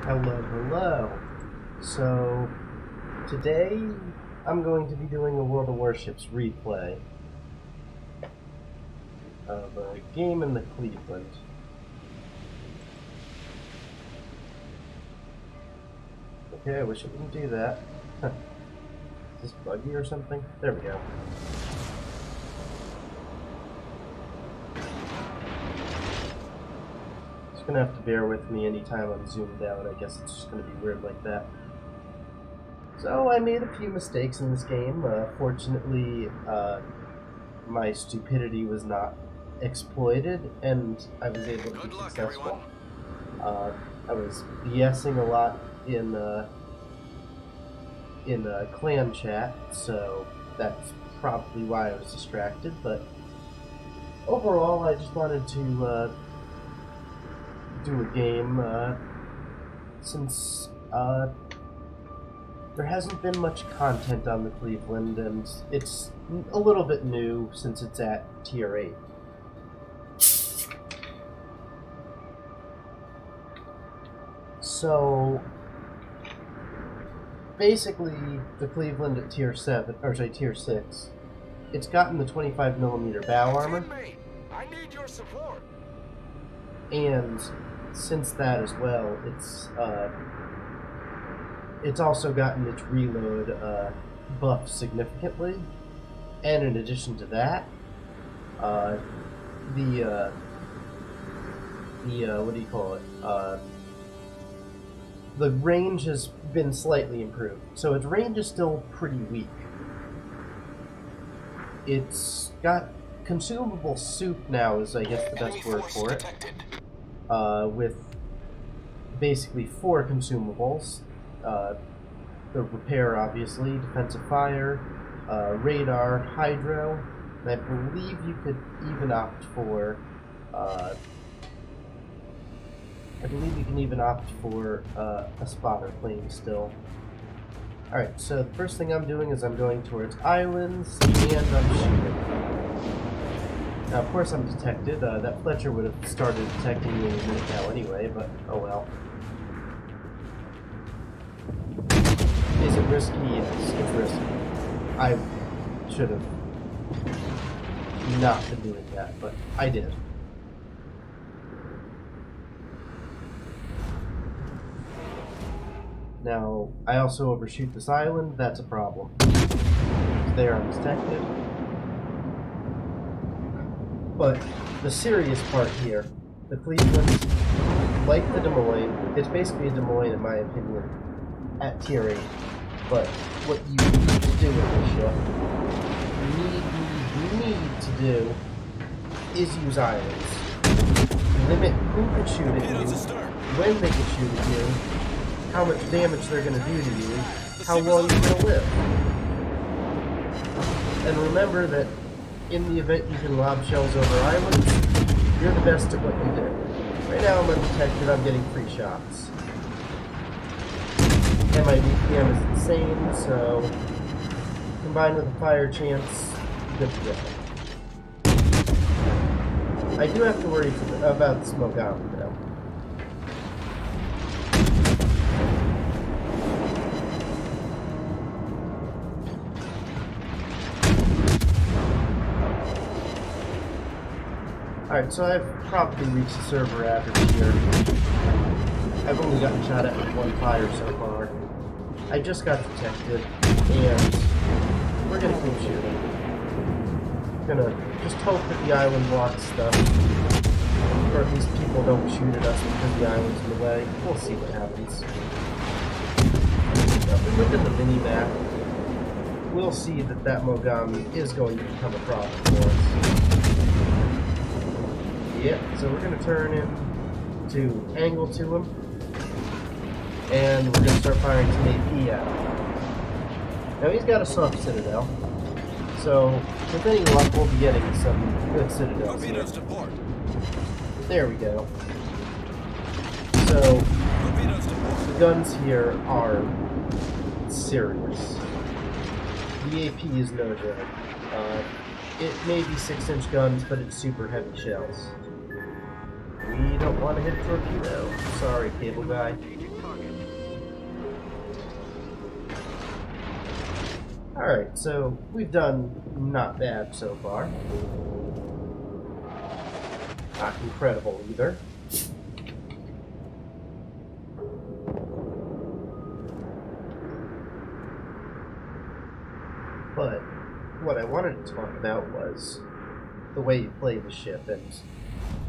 Hello, hello. So, today I'm going to be doing a World of Warships replay of a game in the Cleveland. Okay, I wish it wouldn't do that. Is this buggy or something? There we go. Just gonna have to bear with me anytime I'm zoomed out. I guess it's just gonna be weird like that. So I made a few mistakes in this game. Fortunately, my stupidity was not exploited, and I was able to be successful. I was BSing a lot in clan chat, so that's probably why I was distracted. But overall, I just wanted to do a game since there hasn't been much content on the Cleveland, and it's a little bit new since it's at Tier 8. So, basically, the Cleveland at Tier 7, or sorry, Tier 6, it's gotten the 25mm bow armor. I need your support. And since that as well, it's also gotten its reload buff significantly, and in addition to that, the what do you call it? The range has been slightly improved, so its range is still pretty weak. It's got consumable soup now, is I guess the best word for it, with basically 4 consumables. The repair, obviously, defensive fire, radar, hydro, and I believe you could even opt for, I believe you can even opt for a spotter plane still. Alright, so the first thing I'm doing is I'm going towards islands, and I'm shooting. Now, of course I'm detected. That Fletcher would have started detecting me a minute now anyway, but oh well. Is it risky? Yes, it's risky. I should have not been doing that, but I did. Now, I also overshoot this island. That's a problem. There I'm detected. But the serious part here, the Cleveland, like the Des Moines, it's basically a Des Moines in my opinion, at Tier 8. But what you need to do with this ship, need to do, is use islands. Limit who can shoot at you, when they can shoot at you, how much damage they're going to do to you, how long you're going to live. And remember that in the event you can lob shells over islands, you're the best at what you do. Right now I'm undetected, I'm getting free shots. And my DPM is insane, so combined with a fire chance, good to go. I do have to worry about the smoke out though. Alright, so I've probably reached the server average here. I've only gotten shot at with 1 fire so far. I just got detected, and we're gonna keep shooting. Gonna just hope that the island blocks stuff, or at least people don't shoot at us because the island's in the way. We'll see what happens. Now, if we look at the mini-map, we'll see that that Mogami is going to become a problem for us. Yeah, so we're going to turn in to angle to him, and we're going to start firing some AP at him. Now he's got a soft citadel, so with any luck we'll be getting some good citadels here. There we go. So the guns here are serious. The AP is no joke. It may be 6-inch guns, but it's super heavy shells. We don't want to hit a torpedo. Sorry, cable guy. Alright, so we've done not bad so far. Not incredible either. But what I wanted to talk about was the way you play the ship, and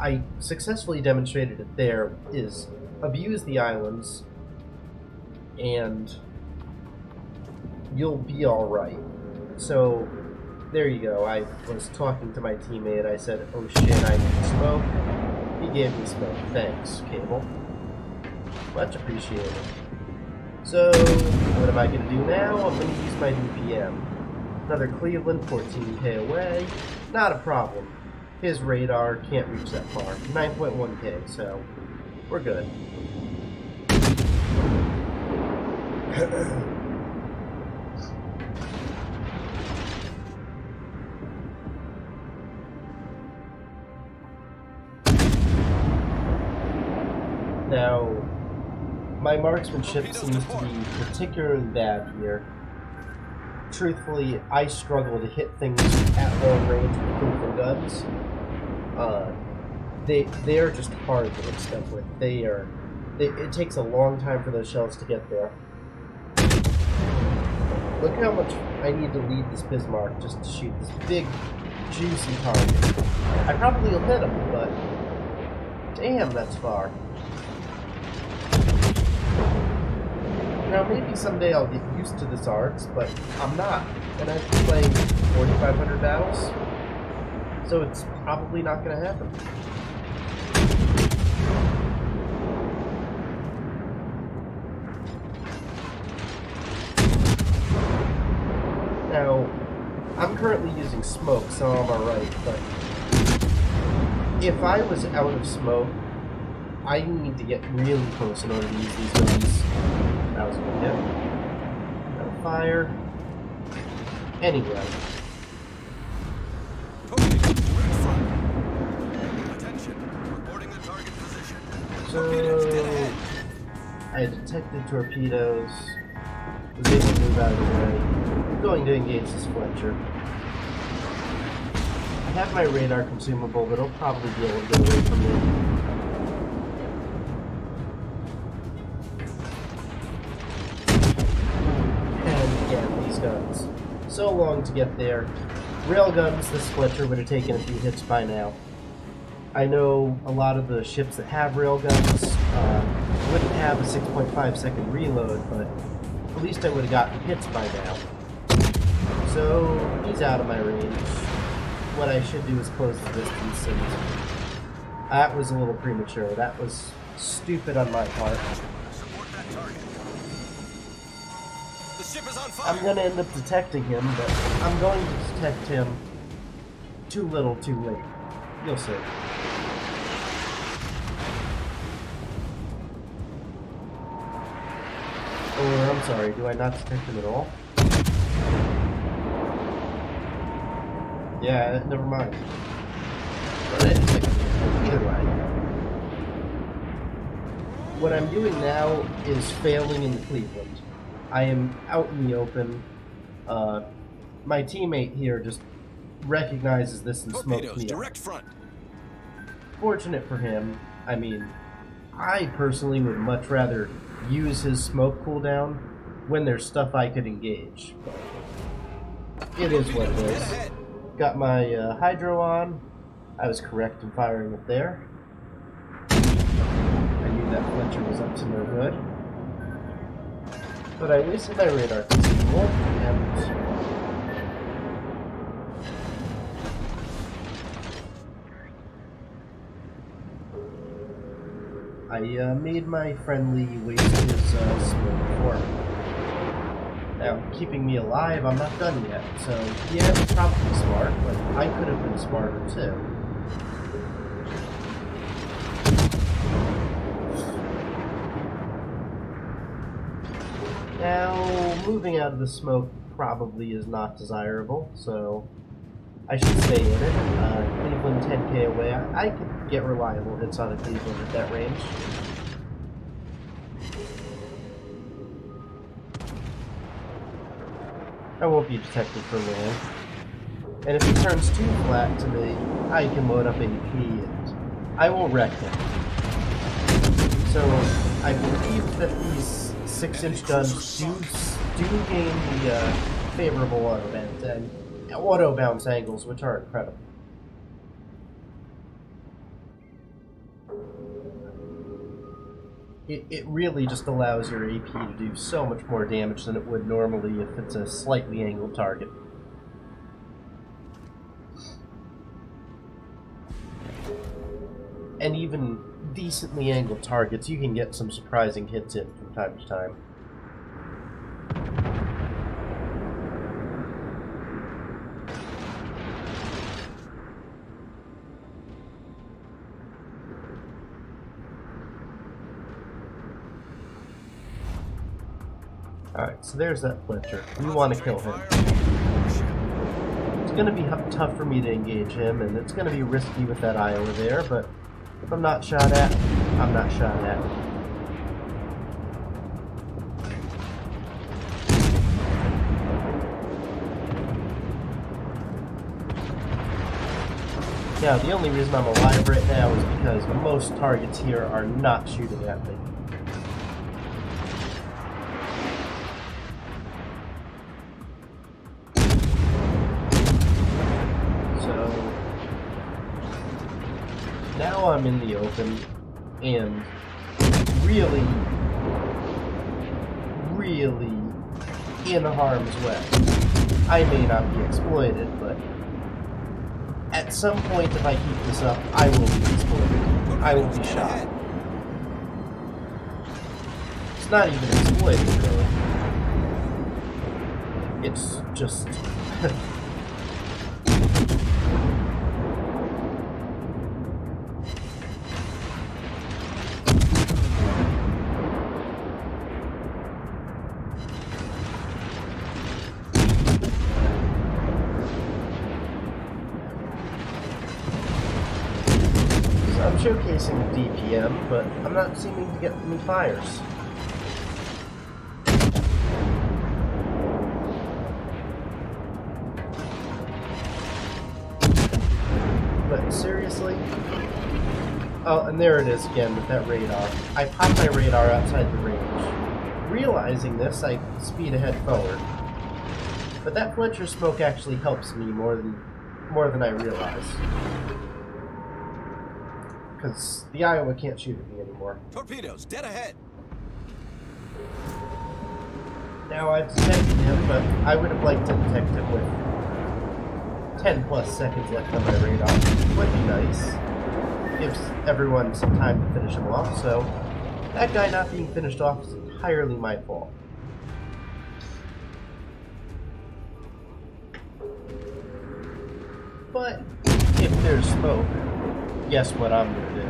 I successfully demonstrated it there, is abuse the islands, and you'll be alright. So, there you go. I was talking to my teammate, I said, oh shit, I need smoke. He gave me smoke. Thanks, Cable. Much appreciated. So, what am I going to do now? I'm going to use my DPM. Another Cleveland, 14k away. Not a problem. His radar can't reach that far. 9.1k, so we're good. Now, my marksmanship seems to be particularly bad here. Truthfully, I struggle to hit things at long range with Cleveland guns. They are just hard to hit stuff with. It takes a long time for those shells to get there. Look how much I need to lead this Bismarck just to shoot this big, juicy target. I probably will hit him, but damn, that's far. Now, maybe someday I'll get used to this arcs, but I'm not. And I've been playing 4,500 battles, so it's probably not going to happen. Now, I'm currently using smoke, so I'm alright, but if I was out of smoke, I need to get really close in order to use these guns. That was a good hit. Got a fire. Anyway. So, I detected torpedoes. Was able to move out of the way. I'm going to engage this Fletcher. I have my radar consumable, but it'll probably be able to get away from me. Guns. So long to get there. Railguns, this Fletcher would have taken a few hits by now. I know a lot of the ships that have railguns wouldn't have a 6.5 second reload, but at least I would have gotten hits by now. So he's out of my range. What I should do is close the distance, and that was a little premature. That was stupid on my part. I'm going to end up detecting him, but I'm going to detect him too little, too late. You'll see. Or, I'm sorry, do I not detect him at all? Yeah, never mind. But I detect him either way. What I'm doing now is failing in Cleveland. I am out in the open. My teammate here just recognizes this and smokes me direct front. Fortunate for him. I mean, I personally would much rather use his smoke cooldown when there's stuff I could engage. But it is what it is. Got my hydro on. I was correct in firing it there. I knew that Fletcher was up to no good. But I wasted my radar consumable, and I made my friendly waste his smoke for me. Now, keeping me alive, I'm not done yet, so yeah, it's probably smart, but I could have been smarter too. Now, moving out of the smoke probably is not desirable, so I should stay in it. Cleveland 10k away. I could get reliable hits on a Cleveland at that range. I won't be detected for land. And if he turns too flat to me, I can load up AP and I will wreck him. So I believe that these 6-inch guns do gain the favorable auto bounce angles, which are incredible. It really just allows your AP to do so much more damage than it would normally if it's a slightly angled target. And even decently angled targets, you can get some surprising hits in from time to time. Alright, so there's that Fletcher. We want to kill him. It's going to be tough for me to engage him, and it's going to be risky with that Iowa there, but if I'm not shot at, I'm not shot at. Now, the only reason I'm alive right now is because most targets here are not shooting at me. Now I'm in the open, and really in harm's way. I may not be exploited, but at some point if I keep this up, I will be exploited. I will be shot. It's not even exploited, really. It's just... I'm showcasing DPM, but I'm not seeming to get any fires. But seriously? Oh, and there it is again with that radar. I popped my radar outside the range. Realizing this, I speed ahead forward. But that Fletcher smoke actually helps me more than I realize. Because the Iowa can't shoot at me anymore. Torpedoes, dead ahead. Now I've detected him, but I would have liked to detect him with 10 plus seconds left on my radar. Would be nice. Gives everyone some time to finish him off, so that guy not being finished off is entirely my fault. But if there's smoke, guess what I'm gonna do?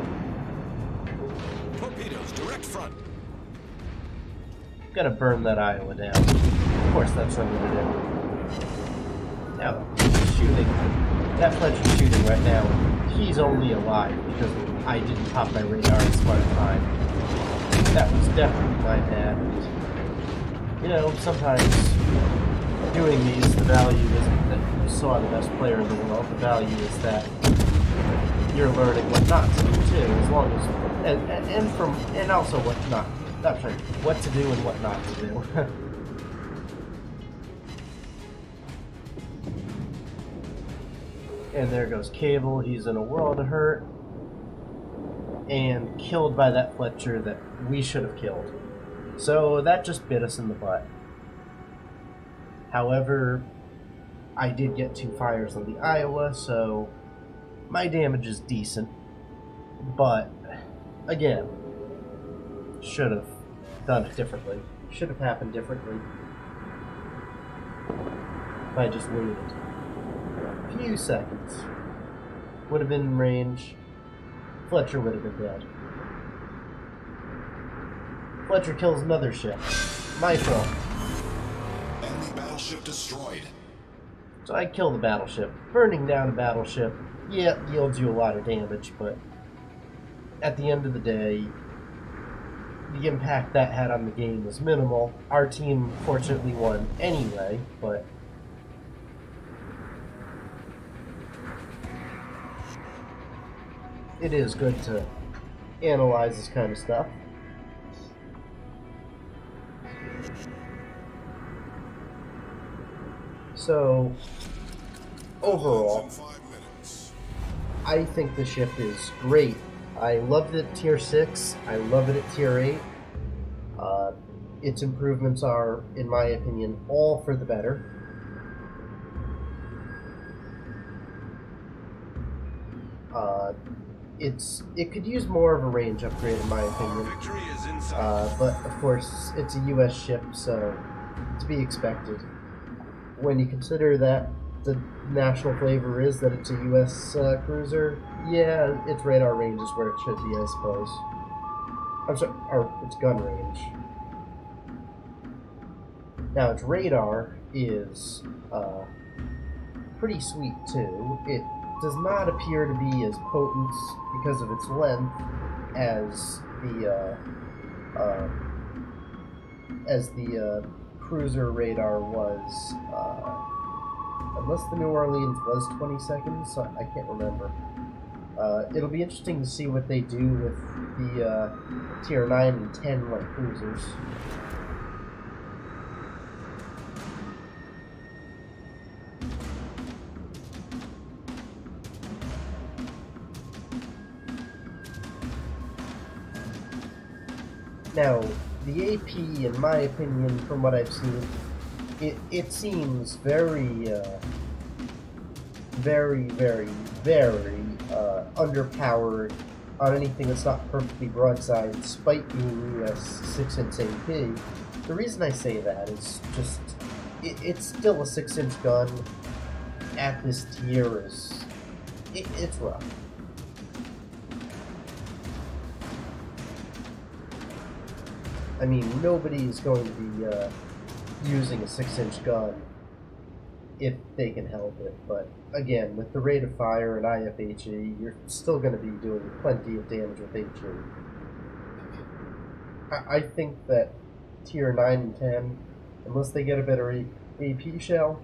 Torpedoes, direct front. Gonna burn that Iowa down. Of course that's what I'm gonna do. Now, shooting. That Fletcher's shooting right now. He's only alive because I didn't pop my radar in smart time. That was definitely my bad. You know, sometimes doing these, the value isn't that you saw the best player in the world. The value is that you're learning what not to do too, as long as and also what what to do and what not to do. And there goes Cable. He's in a world of hurt and killed by that Fletcher that we should have killed. So that just bit us in the butt. However, I did get 2 fires on the Iowa, so my damage is decent, but again, should have done it differently. Should have happened differently if I just waited a few seconds. Would have been in range. Fletcher would have been dead. Fletcher kills another ship. My fault. Enemy battleship destroyed. So I kill the battleship. Burning down a battleship, yeah, yields you a lot of damage, but at the end of the day, the impact that had on the game was minimal. Our team fortunately won anyway, but it is good to analyze this kind of stuff. So, overall, I think the ship is great. I loved it at Tier 6. I love it at Tier 8. Its improvements are, in my opinion, all for the better. It could use more of a range upgrade, in my opinion. But of course, it's a U.S. ship, so to be expected. When you consider that the national flavor is that it's a U.S. Cruiser, yeah, its radar range is where it should be, I suppose. I'm sorry, or its gun range. Now, its radar is pretty sweet too. It does not appear to be as potent because of its length as the cruiser radar was. Unless the New Orleans was 20 seconds, so I can't remember. It'll be interesting to see what they do with the Tier 9 and 10 light cruisers. Now, the AP, in my opinion, from what I've seen, it seems very underpowered on anything that's not perfectly broadside, despite being US 6-inch AP. The reason I say that is just, it's still a 6-inch gun at this tier. It's rough. I mean, nobody's going to be using a 6-inch gun if they can help it, but again, with the rate of fire and IFHE, you're still going to be doing plenty of damage with HE. I think that Tier 9 and 10, unless they get a better AP shell,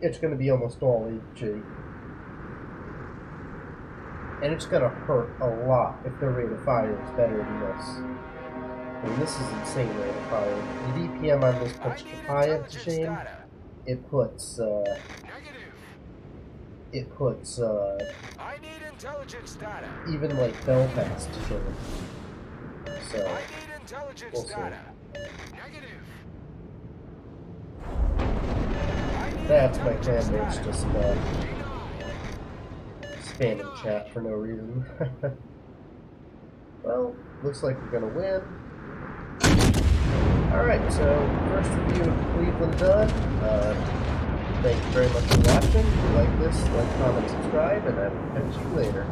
it's going to be almost all HE. And it's going to hurt a lot if their rate of fire is better than this. I mean, this is insane rate of fire. The DPM on this puts Papaya to shame. It puts, even, like, Belfast to shame. So, we'll see. That's my fanmates just, spamming chat for no reason. Well, looks like we're gonna win. Alright, so first review of Cleveland done. Thank you very much for watching. If you like this, like, comment, subscribe, and I will catch you later.